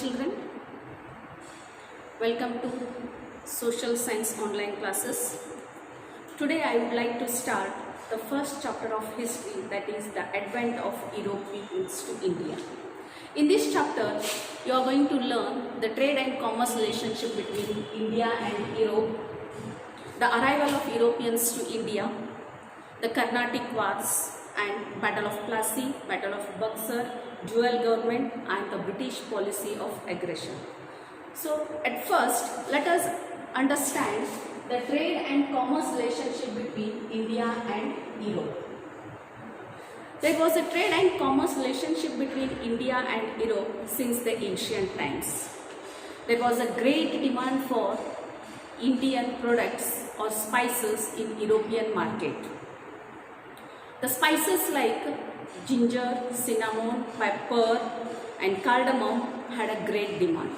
children. Welcome to Social Science online classes. Today I would like to start the first chapter of history, that is the advent of Europeans to India. In this chapter, you are going to learn the trade and commerce relationship between India and Europe, the arrival of Europeans to India, the Carnatic Wars and Battle of Plassey, Battle of Buxar, dual government and the British policy of aggression. So at first, let us understand the trade and commerce relationship between India and Europe. There was a trade and commerce relationship between India and Europe since the ancient times. There was a great demand for Indian products or spices in European market. The spices like ginger, cinnamon, pepper and cardamom had a great demand.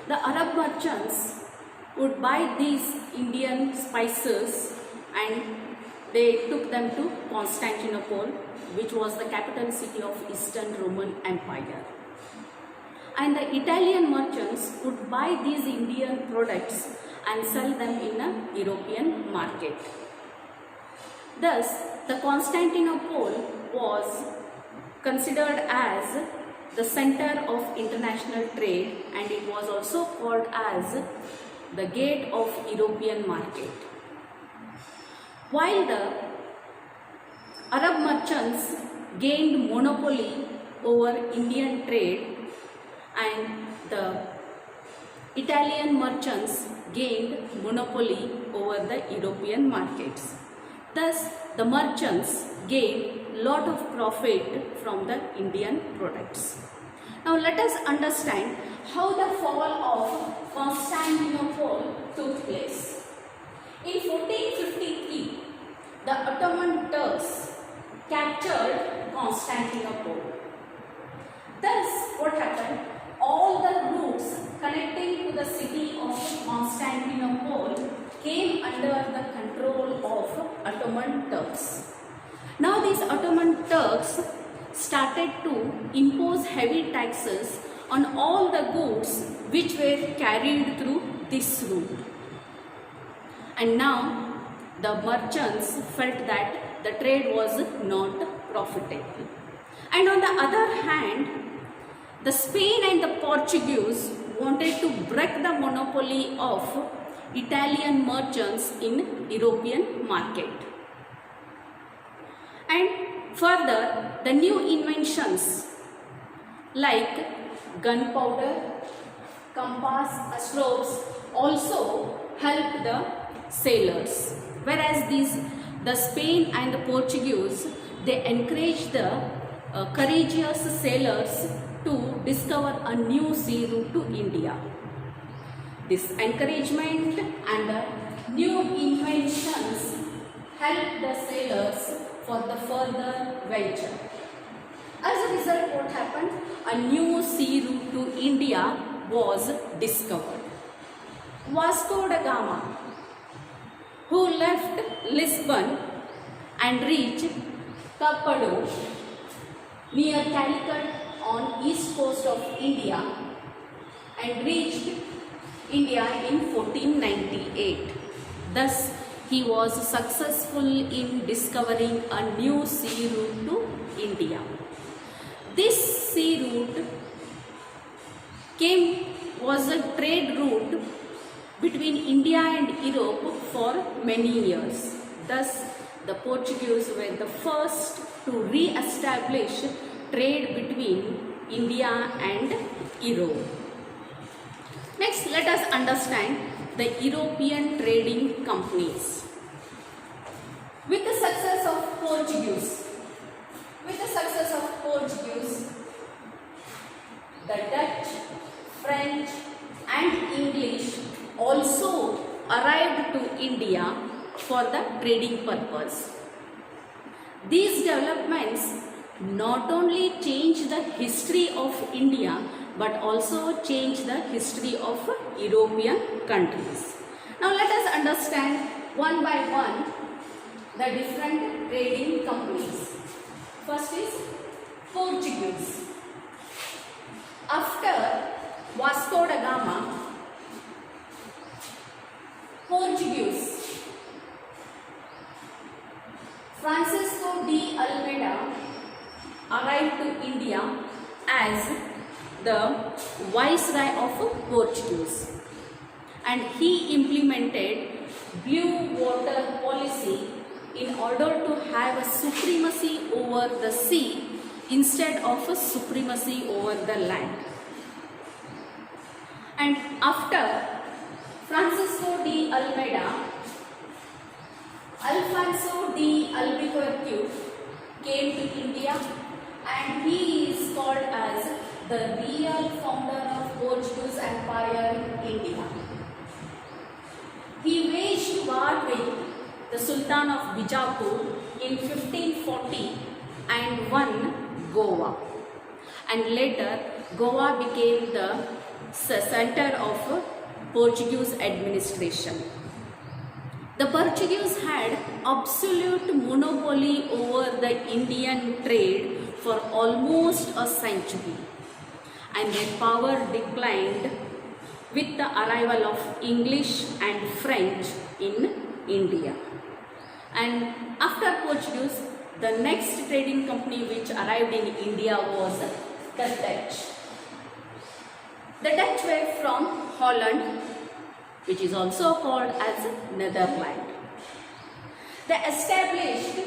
The Arab merchants would buy these Indian spices and they took them to Constantinople, which was the capital city of Eastern Roman Empire. And the Italian merchants would buy these Indian products and sell them in a European market. Thus, the Constantinople was considered as the center of international trade, and it was also called as the gate of European market. While the Arab merchants gained monopoly over Indian trade and the Italian merchants gained monopoly over the European markets. Thus, the merchants gained lot of profit from the Indian products. Now let us understand how the fall of Constantinople took place. In 1453, the Ottoman Turks captured Constantinople. Thus, what happened? All the routes connecting to the city of Constantinople came under the control of Ottoman Turks. Now these Ottoman Turks started to impose heavy taxes on all the goods which were carried through this route. And now the merchants felt that the trade was not profitable. And on the other hand, the Spain and the Portuguese wanted to break the monopoly of Italian merchants in European market. And further, the new inventions like gunpowder, compass, slopes also helped the sailors. Whereas the Spain and the Portuguese, they encouraged the courageous sailers to discover a new sea route to India. This encouragement and the new inventions helped the sailors for the further venture. As a result, what happened? A new sea route to India was discovered. Vasco da Gama, who left Lisbon and reached Cappadocia near Calicut on east coast of India and reached India in 1498. Thus, he was successful in discovering a new sea route to India. This sea route was a trade route between India and Europe for many years. Thus, the Portuguese were the first to re-establish trade between India and Europe. Next, let us understand the European trading companies. With the success of Portuguese, the Dutch, French and English also arrived to India for the trading purpose. These developments not only changed the history of India but also changed the history of European countries. Now let us understand one by one the different trading companies. First is Portuguese. After Vasco da Gama, Portuguese Francisco de Almeida arrived to India as the Viceroy of Portuguese, and he implemented blue water policy in order to have a supremacy over the sea instead of a supremacy over the land. And after Francisco de Almeida, Alfonso de Albuquerque came to India, and he is called as the real founder of Portuguese Empire in India. He waged war with the Sultan of Bijapur in 1540 and won Goa. And later, Goa became the center of Portuguese administration. The Portuguese had absolute monopoly over the Indian trade for almost a century, and their power declined with the arrival of English and French in India. And after Portuguese, the next trading company which arrived in India was the Dutch. The Dutch were from Holland, which is also called as Netherlands. They established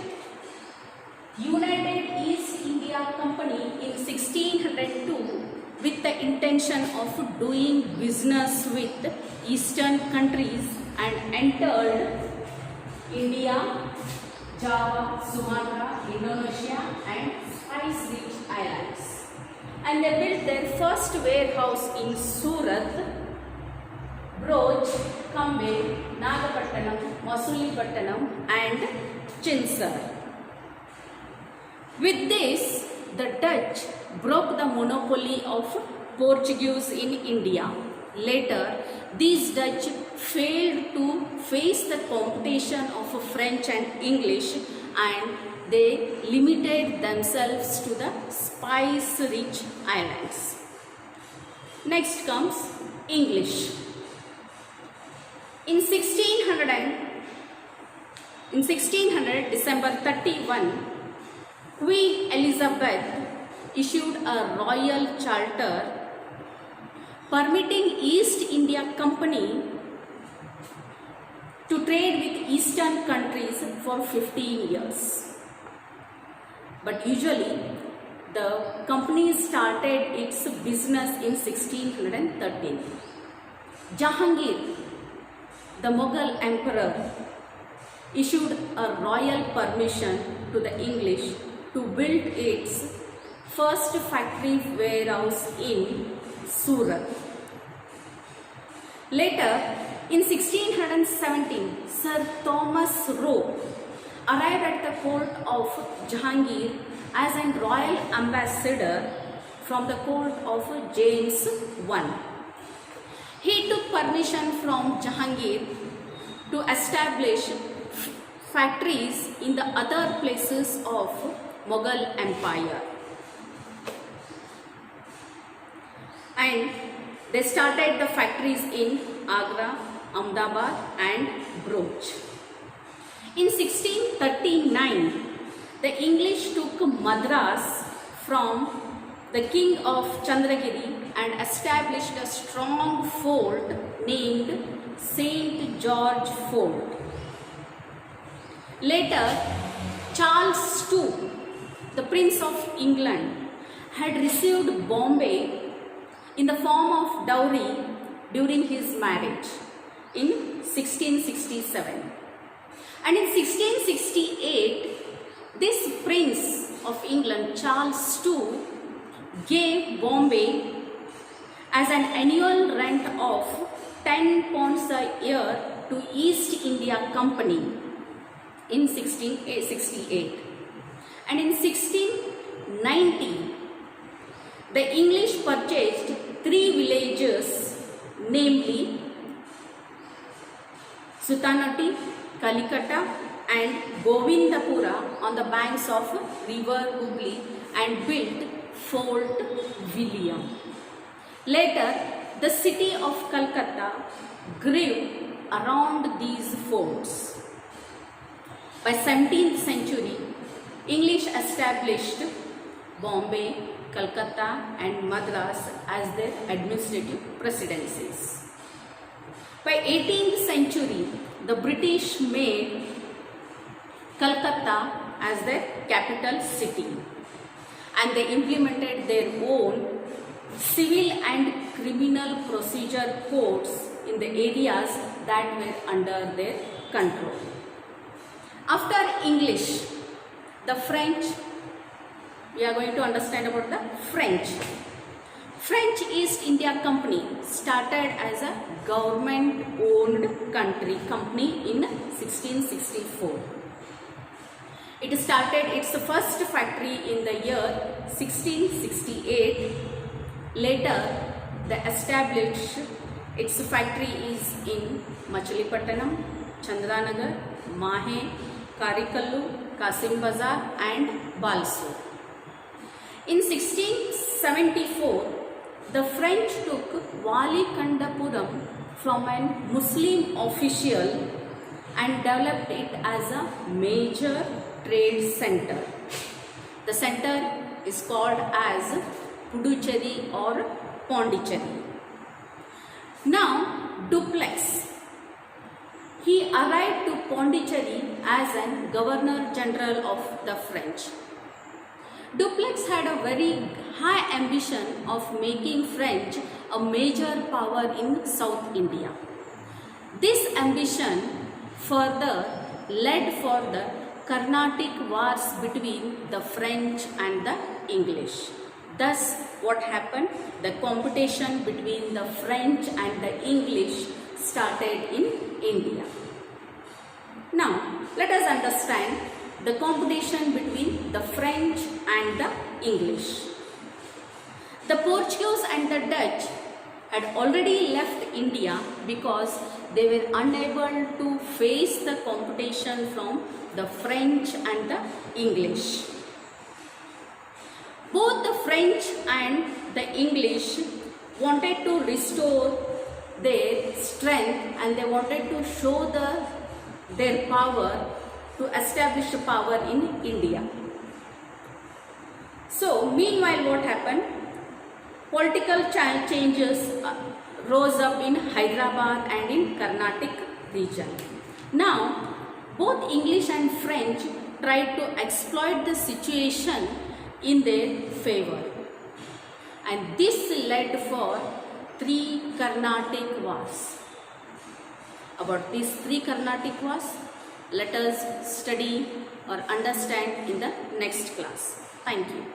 United East India Company in 1602 with the intention of doing business with eastern countries, and entered India, Java, Sumatra, Indonesia and spice-rich islands. And they built their first warehouse in Surat, Broj, Kambe, Nagapattanam, Masulipattanam and Chinsar. With this, the Dutch broke the monopoly of Portuguese in India. Later, these Dutch failed to face the competition of French and English, and they limited themselves to the spice-rich islands. Next comes English. In 1600, December 31, Queen Elizabeth issued a royal charter permitting East India Company to trade with eastern countries for 15 years. But usually, the company started its business in 1613. Jahangir, the Mughal emperor, issued a royal permission to the English to build its first factory warehouse in Surat. Later, in 1617, Sir Thomas Roe arrived at the court of Jahangir as a royal ambassador from the court of James I. He took permission from Jahangir to establish factories in the other places of Mughal Empire. And they started the factories in Agra, Ahmedabad and Broj. In 1639, the English took Madras from the king of Chandragiri and established a strong fort named St. George Fort. Later, Charles II, the Prince of England, had received Bombay in the form of dowry during his marriage in 1667. And in 1668, this Prince of England, Charles II, gave Bombay as an annual rent of 10 pounds a year to East India Company in 1668. And in 1690, the English purchased 3 villages, namely Sutanati, Kalikata and Govindapura on the banks of river Hooghly and built Fort William. Later, the city of Calcutta grew around these forts. By 17th century, English established Bombay, Calcutta and Madras as their administrative presidencies. By 18th century, the British made Calcutta as their capital city, and they implemented their own civil and criminal procedure codes in the areas that were under their control. After English, the French, we are going to understand about the French. French East India Company started as a government-owned company in 1664. It started its first factory in the year 1668. Later, they established its factory is in Machilipattanam, Chandranagar, Mahe, Karikallu, Kasim Bazar and Balsore. In 1674, the French took Valikandapuram from a Muslim official and developed it as a major trade center. The center is called as Puducherry or Pondicherry. Now, Dupleix. He arrived to Pondicherry as an Governor General of the French. Dupleix had a very high ambition of making French a major power in South India. This ambition further led for the Carnatic Wars between the French and the English. Thus, what happened? The competition between the French and the English started in India. Now, let us understand the competition between the French and the English. The Portuguese and the Dutch had already left India because they were unable to face the competition from the French and the English. Both the French and the English wanted to restore their strength and they wanted to show their power, to establish power in India. So, meanwhile what happened? Political changes rose up in Hyderabad and in Carnatic region. Now, both English and French tried to exploit the situation in their favor. And this led for 3 Carnatic Wars. About these 3 Carnatic Wars, let us study or understand in the next class. Thank you.